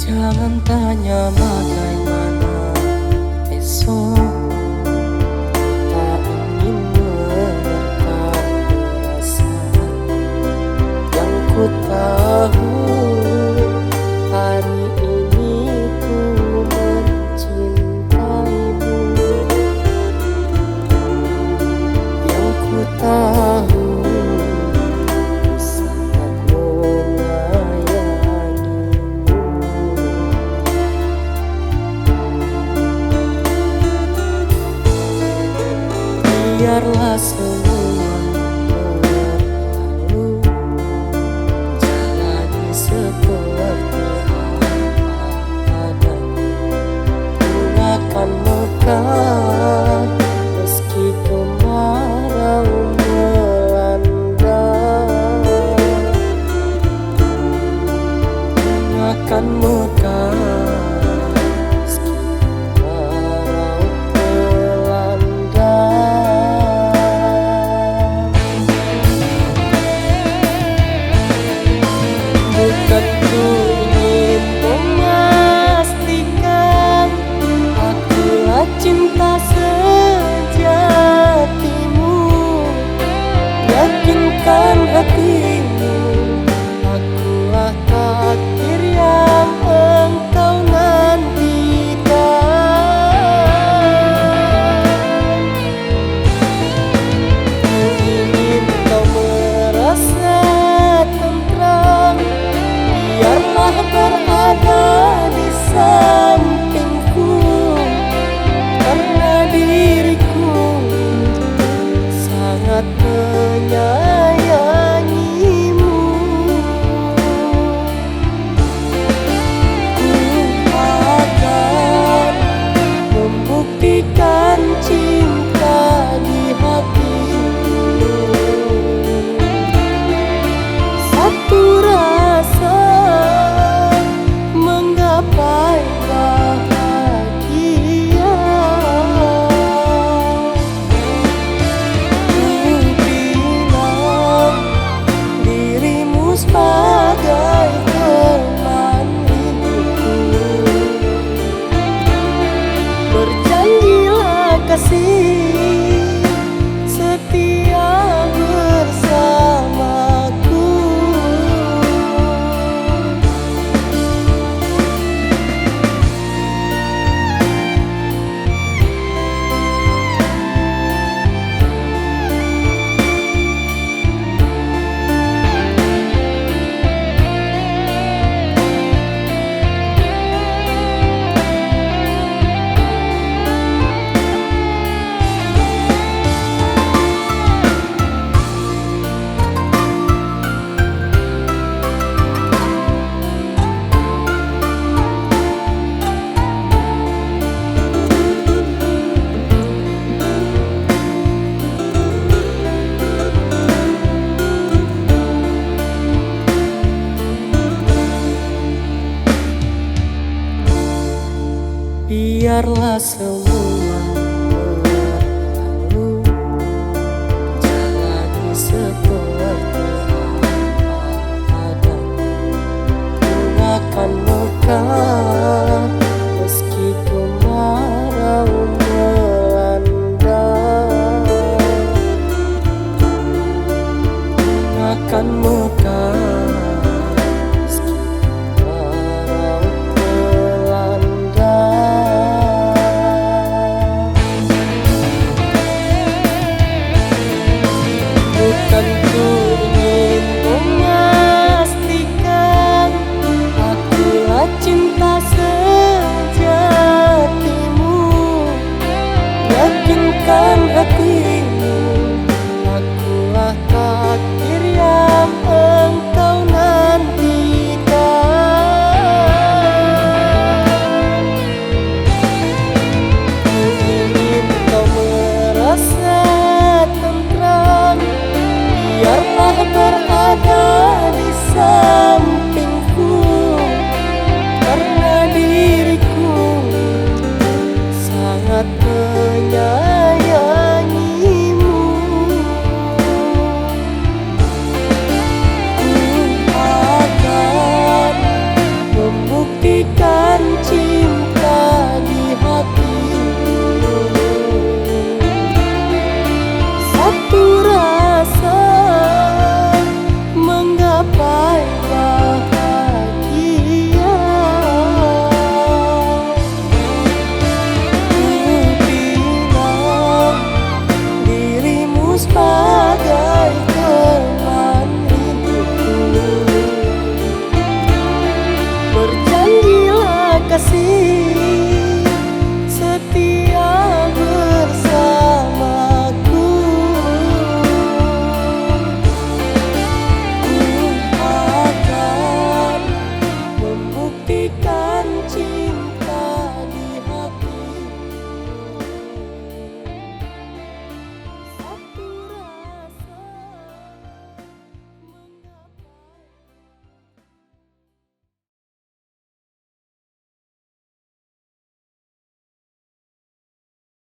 Jangan tanya bagaimana esok, tak ingin menerka perasaan yang ku tahu. Hari ini ku mencintaimu, yang ku tahu ku sangat menyayangimu. Biarlah semua berlalu, jalani seperti apa adanya. Gunakan mekar meski kemarau melanda. Gunakan mekar meski kemarau melanda. Bukan ku ingin memastikan akulah cinta sejatimu. Yakinkan hatimu, akulah takdir yang engkau nantikan. Ku ingin kau merasa tentram, biarlah berada di sampingku, karena diriku sangat menyayangimu. Ku akan membuktikan cinta di hatimu. Satu rasa menggapai bahagia. Ku bilang dirimu sebagai teman hidupku. Berjanjilah kasih setia bersamaku. Biarlah semua berlalu, jalani seperti apa adanya. Gunakan mekar meski kemarau melanda. Gunakan mekar meski kemarau melanda. kasih